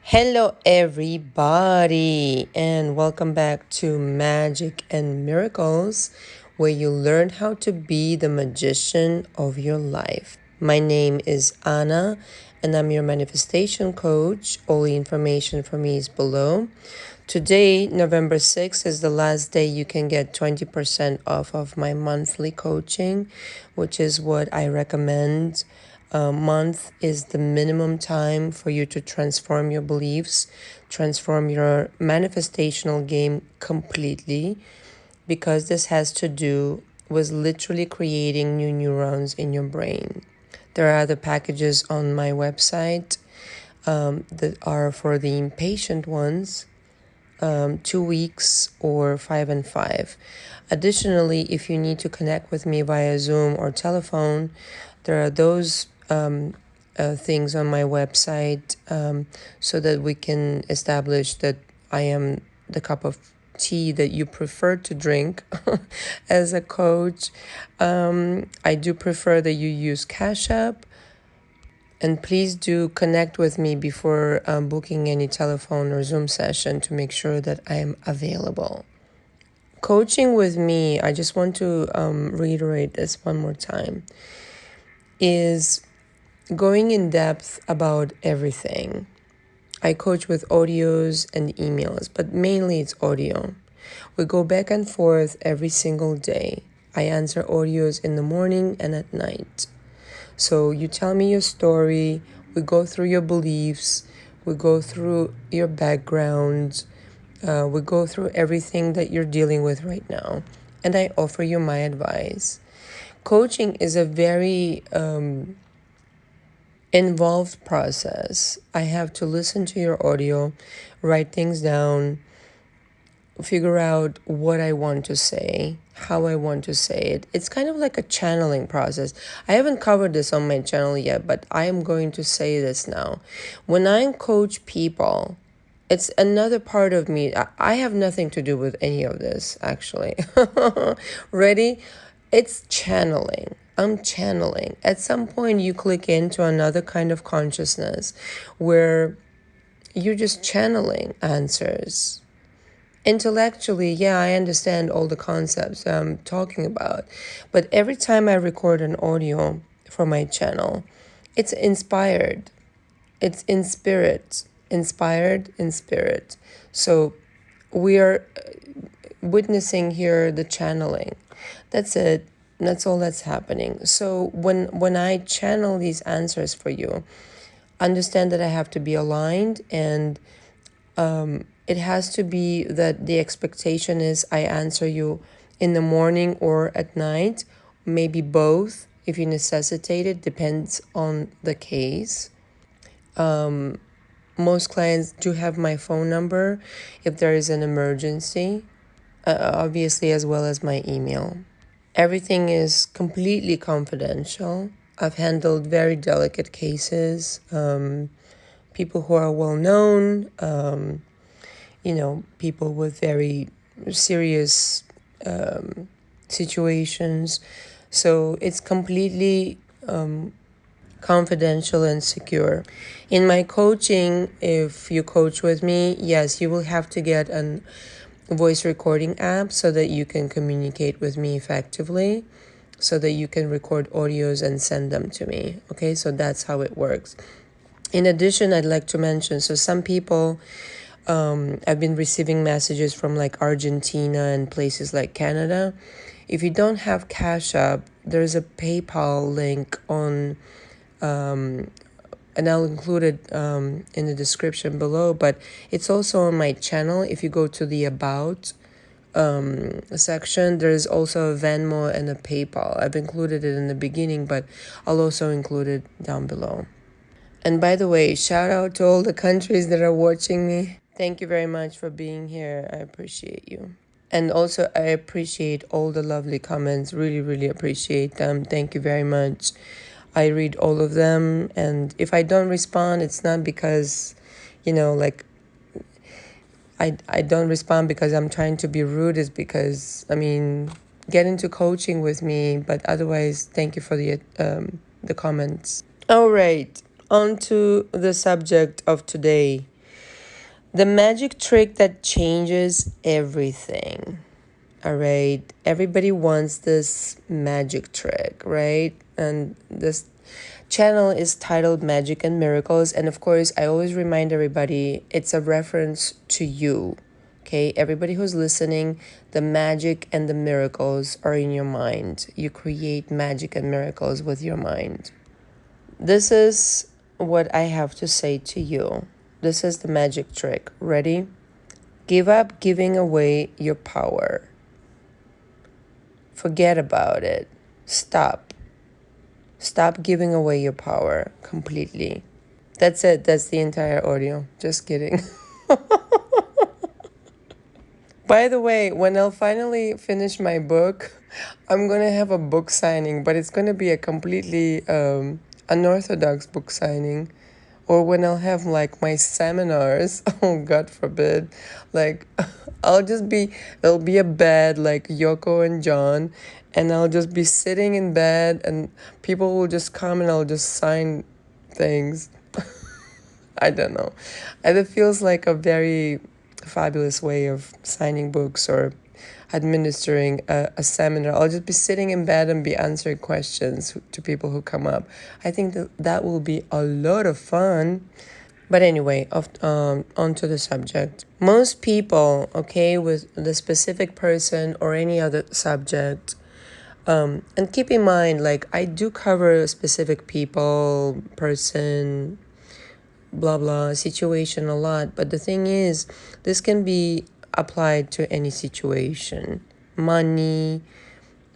Hello, everybody, and welcome back to Magic and Miracles, where you learn how to be the magician of your life. My name is Anna, and I'm your manifestation coach. All the information for me is below. Today, November 6th, is the last day you can get 20% off of my monthly coaching, which is what I recommend. A month is the minimum time for you to transform your beliefs, transform your manifestational game completely, because this has to do with literally creating new neurons in your brain. There are other packages on my website that are for the impatient ones, 2 weeks or 5 and 5. Additionally, if you need to connect with me via Zoom or telephone, there are those things on my website, so that we can establish that I am the cup of tea that you prefer to drink as a coach. I do prefer that you use Cash App. And please do connect with me before booking any telephone or Zoom session to make sure that I am available. Coaching with me, I just want to reiterate this one more time, is going in depth about everything. I coach with audios and emails, but mainly it's audio. We go back and forth every single day. I answer audios in the morning and at night. So you tell me your story, we go through your beliefs, we go through your background, we go through everything that you're dealing with right now, and I offer you my advice. Coaching is a very involved process. I have to listen to your audio, write things down, figure out what I want to say, how I want to say it. It's kind of like a channeling process. I haven't covered this on my channel yet, but I am going to say this now. When I coach people, it's another part of me. I have nothing to do with any of this, actually. Ready? It's channeling. I'm channeling. At some point, you click into another kind of consciousness where you're just channeling answers. Intellectually, yeah, I understand all the concepts I'm talking about, but every time I record an audio for my channel, it's inspired. It's in spirit, inspired in spirit. So we are witnessing here the channeling. That's it. That's all that's happening. So when I channel these answers for you, understand that I have to be aligned, and it has to be that the expectation is I answer you in the morning or at night, maybe both if you necessitate it, depends on the case. Most clients do have my phone number if there is an emergency, obviously, as well as my email. Everything is completely confidential. I've handled very delicate cases, people who are well known, people with very serious situations. So it's completely confidential and secure. In my coaching, if you coach with me, yes, you will have to get a voice recording app so that you can communicate with me effectively, so that you can record audios and send them to me. Okay, so that's how it works. In addition, I'd like to mention, so some people, I've been receiving messages from like Argentina and places like Canada. If you don't have Cash App, there's a PayPal link on, and I'll include it in the description below, but it's also on my channel. If you go to the About section, there's also a Venmo and a PayPal. I've included it in the beginning, but I'll also include it down below. And by the way, shout out to all the countries that are watching me. Thank you very much for being here. I appreciate you. And also, I appreciate all the lovely comments. Really, really appreciate them. Thank you very much. I read all of them. And if I don't respond, it's not because, I don't respond because I'm trying to be rude. It's because, get into coaching with me. But otherwise, thank you for the comments. All right. On to the subject of today. The magic trick that changes everything. All right. Everybody wants this magic trick, right? And this channel is titled Magic and Miracles. And of course, I always remind everybody it's a reference to you. Okay. Everybody who's listening, the magic and the miracles are in your mind. You create magic and miracles with your mind. This is what I have to say to you. This is the magic trick. Ready? Give up giving away your power. Forget about it. Stop. Stop giving away your power completely. That's it. That's the entire audio. Just kidding. By the way, when I'll finally finish my book, I'm going to have a book signing, but it's going to be a completely unorthodox book signing. Or when I'll have like my seminars, oh God forbid, like it'll be a bed like Yoko and John, and I'll just be sitting in bed and people will just come and I'll just sign things. I don't know. It feels like a very fabulous way of signing books or administering a seminar. I'll just be sitting in bed and be answering questions to people who come up. I think that will be a lot of fun. But anyway, onto the subject. Most people, okay, with the specific person or any other subject, and keep in mind, like, I do cover specific people, person, blah, blah, situation a lot. But the thing is, this can be applied to any situation. Money,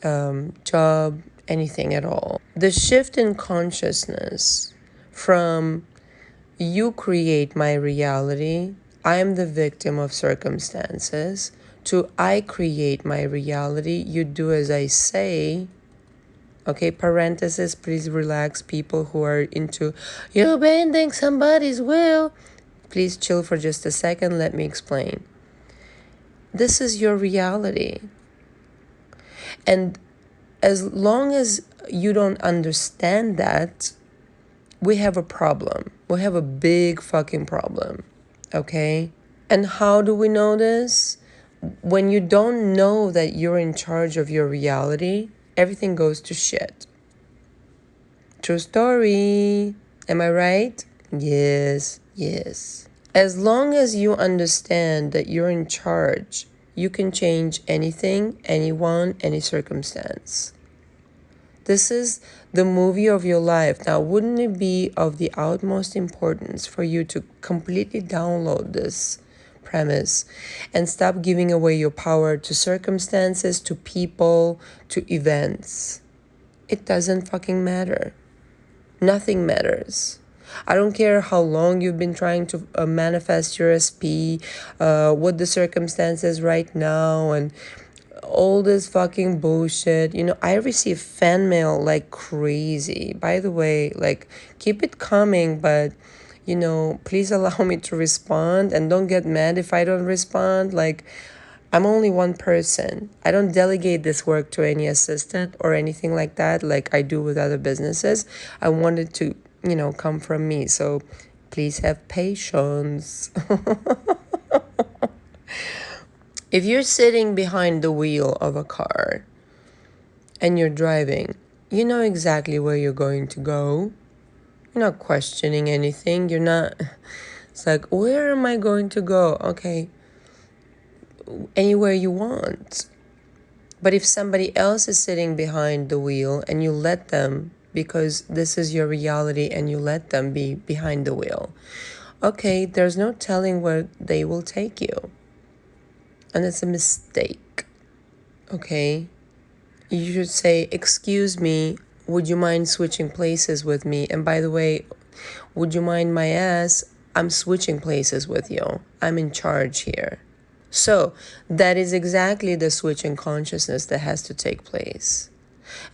job, anything at all. The shift in consciousness from you create my reality, I am the victim of circumstances, to I create my reality, you do as I say. Okay, parenthesis, please relax, people who are into you bending somebody's will. Please chill for just a second, let me explain. This is your reality. And as long as you don't understand that, we have a problem. We have a big fucking problem. Okay? And how do we know this? When you don't know that you're in charge of your reality, everything goes to shit. True story. Am I right? Yes, yes. As long as you understand that you're in charge, you can change anything, anyone, any circumstance. This is the movie of your life. Now, wouldn't it be of the utmost importance for you to completely download this premise and stop giving away your power to circumstances, to people, to events? It doesn't fucking matter. Nothing matters. I don't care how long you've been trying to manifest your SP, what the circumstances right now, and all this fucking bullshit. You know, I receive fan mail like crazy. By the way, like, keep it coming, but, you know, please allow me to respond and don't get mad if I don't respond. Like, I'm only one person. I don't delegate this work to any assistant or anything like that, like I do with other businesses. I want it to, you know, come from me. So please have patience. If you're sitting behind the wheel of a car and you're driving, you know exactly where you're going to go. You're not questioning anything. You're not, it's like, where am I going to go? Okay, anywhere you want. But if somebody else is sitting behind the wheel and you let them, because this is your reality, and you let them be behind the wheel, okay, there's no telling where they will take you. And it's a mistake. Okay? You should say, excuse me, would you mind switching places with me? And by the way, would you mind my ass? I'm switching places with you. I'm in charge here. So that is exactly the switch in consciousness that has to take place.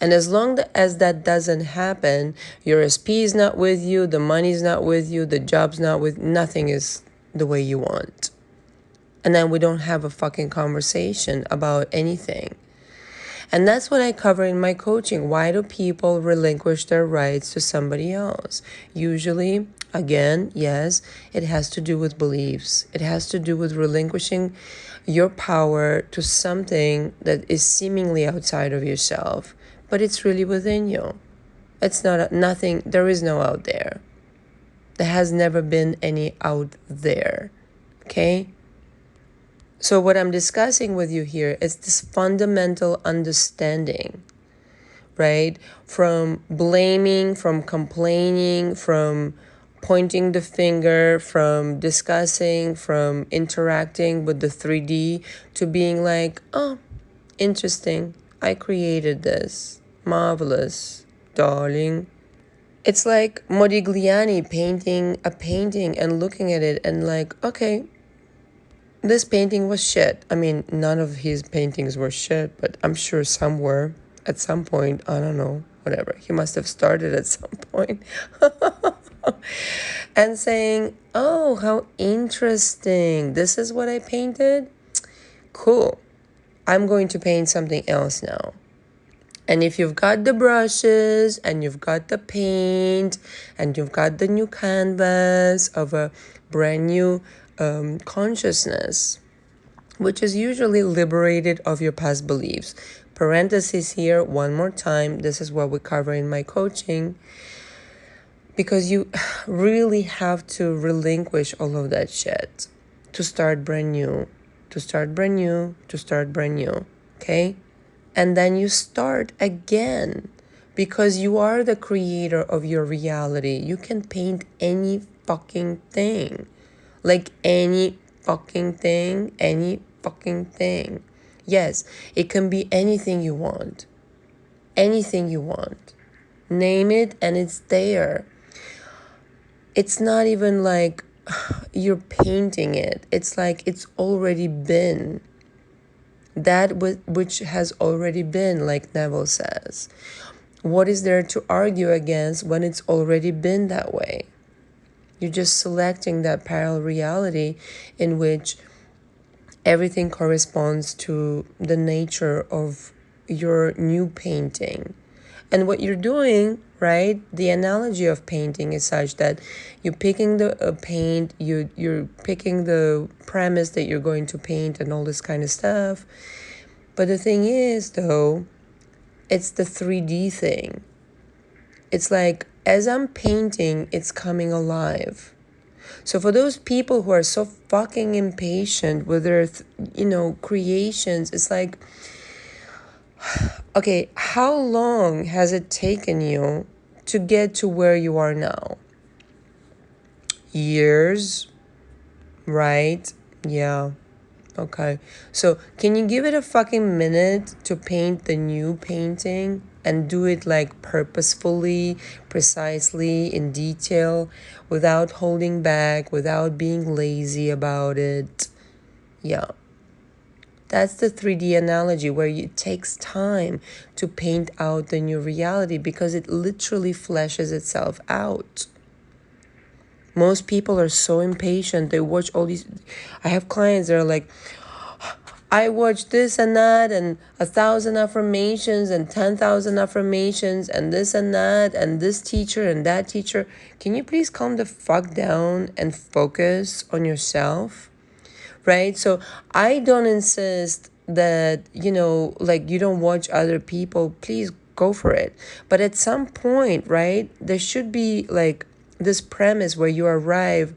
And as long as that doesn't happen, your SP is not with you, the money's not with you, the job's not with, nothing is the way you want. And then we don't have a fucking conversation about anything. And that's what I cover in my coaching. Why do people relinquish their rights to somebody else? Usually Again, yes, it has to do with beliefs. It has to do with relinquishing your power to something that is seemingly outside of yourself, but it's really within you. It's not nothing, there is no out there. There has never been any out there. Okay? So what I'm discussing with you here is this fundamental understanding, right? From blaming, from complaining, from pointing the finger, from discussing, from interacting with the 3D to being like, oh, interesting. I created this. Marvelous, darling. It's like Modigliani painting a painting and looking at it and like, okay, this painting was shit. I mean, none of his paintings were shit, but I'm sure some were at some point. I don't know, whatever. He must have started at some point. And saying, oh, how interesting. This is what I painted? Cool. I'm going to paint something else now. And if you've got the brushes and you've got the paint and you've got the new canvas of a brand new consciousness, which is usually liberated of your past beliefs. Parenthesis here, one more time. This is what we cover in my coaching. Because you really have to relinquish all of that shit to start brand new, to start brand new, to start brand new. Okay? And then you start again because you are the creator of your reality. You can paint any fucking thing. Like any fucking thing, any fucking thing. Yes, it can be anything you want. Anything you want. Name it and it's there. It's not even like you're painting it. It's like it's already been. That which has already been, like Neville says. What is there to argue against when it's already been that way? You're just selecting that parallel reality in which everything corresponds to the nature of your new painting. And what you're doing, right? The analogy of painting is such that you're picking the paint, you're picking the premise that you're going to paint and all this kind of stuff. But the thing is, though, it's the 3D thing. It's like, as I'm painting, it's coming alive. So for those people who are so fucking impatient with their, creations, it's like, okay, how long has it taken you to get to where you are now? Years, right? Yeah. Okay. So can you give it a fucking minute to paint the new painting and do it like purposefully, precisely, in detail, without holding back, without being lazy about it? Yeah. That's the 3D analogy where it takes time to paint out the new reality because it literally fleshes itself out. Most people are so impatient. They watch all these. I have clients that are like, I watched this and that and 1,000 affirmations and 10,000 affirmations and this and that and this teacher and that teacher. Can you please calm the fuck down and focus on yourself? Right? So I don't insist that, you don't watch other people. Please go for it. But at some point, right, there should be like this premise where you arrive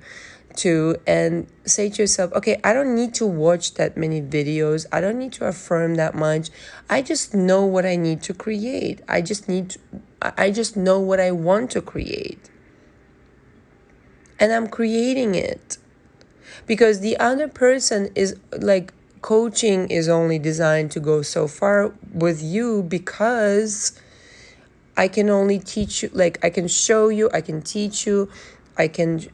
to and say to yourself, okay, I don't need to watch that many videos. I don't need to affirm that much. I just know what I need to create. I just know what I want to create. And I'm creating it. Because the other person is like, coaching is only designed to go so far with you because I can only teach you, like I can show you, I can teach you, I can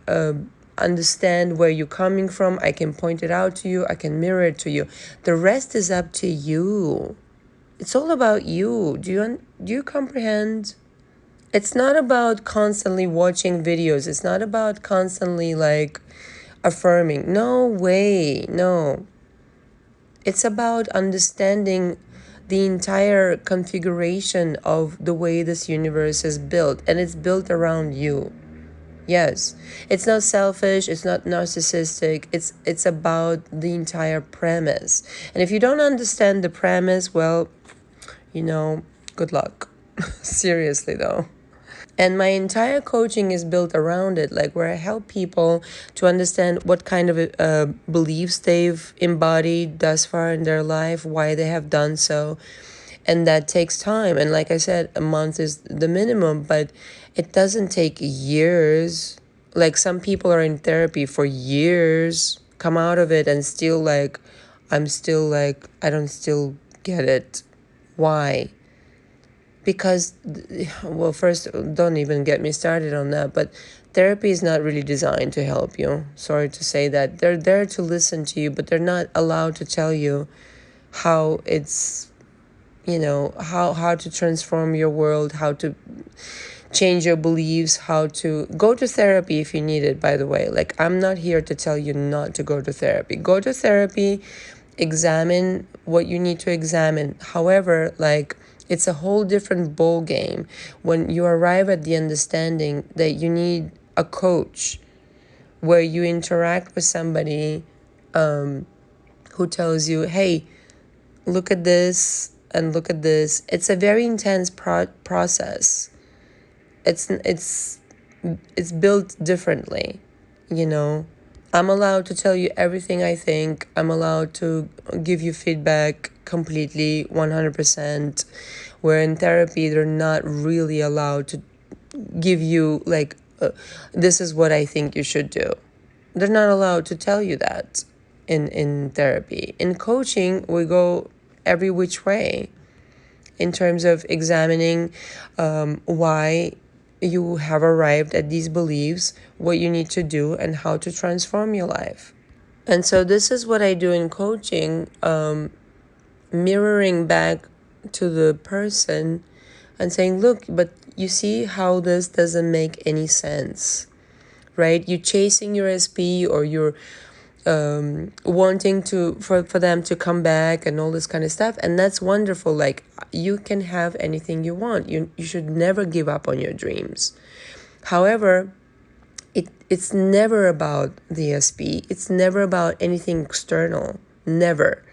understand where you're coming from, I can point it out to you, I can mirror it to you. The rest is up to you. It's all about you. Do you comprehend? It's not about constantly watching videos. It's not about constantly like affirming. No way. No. It's about understanding the entire configuration of the way this universe is built, and it's built around you. Yes, it's not selfish, it's not narcissistic. It's about the entire premise. And if you don't understand the premise, well, you know, good luck. Seriously though. And my entire coaching is built around it, like where I help people to understand what kind of beliefs they've embodied thus far in their life, why they have done so. And that takes time. And like I said, a month is the minimum, but it doesn't take years. Like some people are in therapy for years, come out of it and still like, I'm still like, I don't still get it. Why? Because, well, first, don't even get me started on that, but therapy is not really designed to help you. Sorry to say that. They're there to listen to you, but they're not allowed to tell you how it's, how to transform your world, how to change your beliefs, how to go to therapy if you need it, by the way. Like, I'm not here to tell you not to go to therapy. Go to therapy, examine what you need to examine. However, like, it's a whole different ball game when you arrive at the understanding that you need a coach where you interact with somebody who tells you, hey, look at this and look at this. It's a very intense process. It's built differently, you know. I'm allowed to tell you everything I think. I'm allowed to give you feedback completely, 100%. Where in therapy, they're not really allowed to give you, like, this is what I think you should do. They're not allowed to tell you that in therapy. In coaching, we go every which way in terms of examining why you have arrived at these beliefs, what you need to do, and how to transform your life. And so this is what I do in coaching, mirroring back to the person and saying, look, but you see how this doesn't make any sense, right? You're chasing your SP, or you're wanting for them to come back and all this kind of stuff, and that's wonderful. Like, you can have anything you want. You should never give up on your dreams. However, it's never about the SP. It's never about anything external. Never.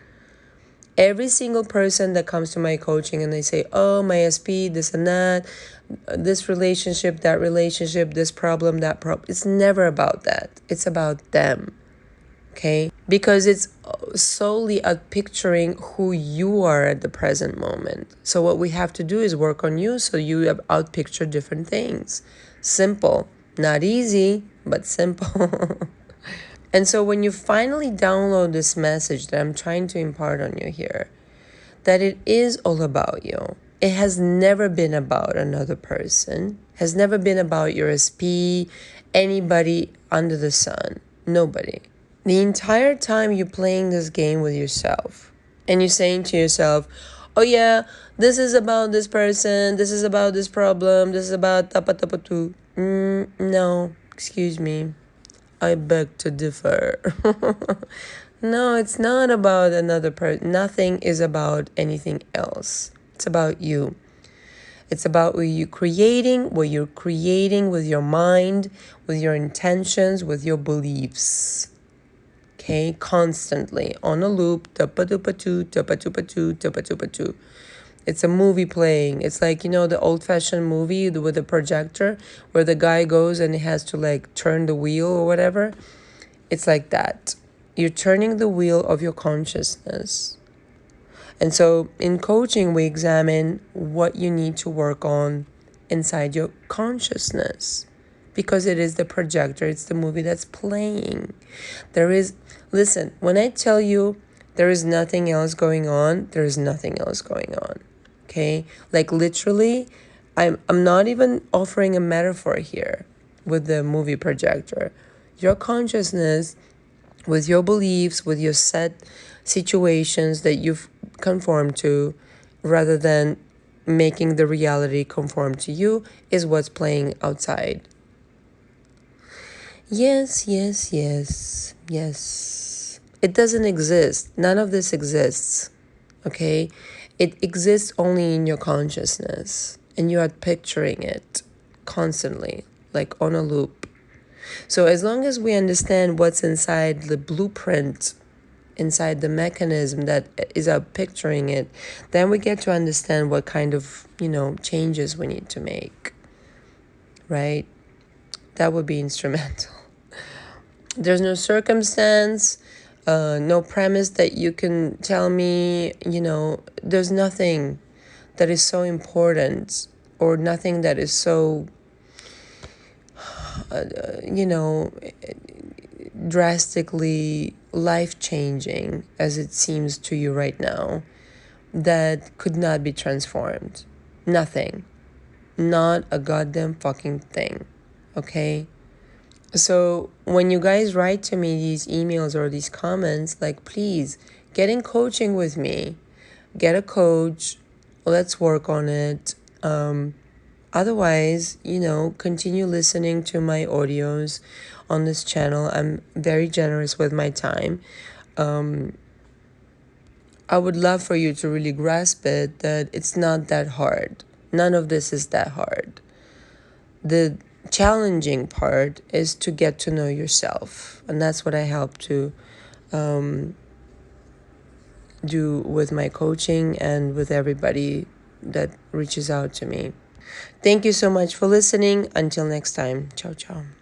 Every single person that comes to my coaching and they say, oh, my SP, this and that, this relationship, that relationship, this problem, that problem, it's never about that. It's about them. Okay, because it's solely at picturing who you are at the present moment. So what we have to do is work on you so you outpicture different things. Simple, not easy, but simple. And so when you finally download this message that I'm trying to impart on you here, that it is all about you. It has never been about another person, has never been about your SP, anybody under the sun, nobody. The entire time you're playing this game with yourself and you're saying to yourself, oh yeah, this is about this person, this is about this problem, this is about tapatapatu. No, excuse me. I beg to differ. No, it's not about another person. Nothing is about anything else. It's about you. It's about what you're creating with your mind, with your intentions, with your beliefs. Okay, constantly on a loop. Tapatupatu, tapatupatu, tapatupatu. It's a movie playing. It's like, the old-fashioned movie with a projector where the guy goes and he has to like turn the wheel or whatever. It's like that. You're turning the wheel of your consciousness. And so in coaching, we examine what you need to work on inside your consciousness, because it is the projector, it's the movie that's playing. Listen, when I tell you there is nothing else going on, there is nothing else going on. Okay? Like literally, I'm not even offering a metaphor here with the movie projector. Your consciousness, with your beliefs, with your set situations that you've conformed to, rather than making the reality conform to you, is what's playing outside. Yes. It doesn't exist. None of this exists. Okay? It exists only in your consciousness. And you are picturing it constantly, like on a loop. So as long as we understand what's inside the blueprint, inside the mechanism that is up picturing it, then we get to understand what kind of, changes we need to make, right? That would be instrumental. There's no circumstance, no premise that you can tell me, there's nothing that is so important or nothing that is so, drastically life-changing as it seems to you right now that could not be transformed. Nothing. Not a goddamn fucking thing. Okay? So when you guys write to me these emails or these comments, like, please get in coaching with me. Get a coach. Let's work on it. Otherwise, continue listening to my audios on this channel. I'm very generous with my time. I would love for you to really grasp it, that it's not that hard. None of this is that hard. The challenging part is to get to know yourself. And that's what I help to do with my coaching and with everybody that reaches out to me. Thank you so much for listening. Until next time. Ciao, ciao.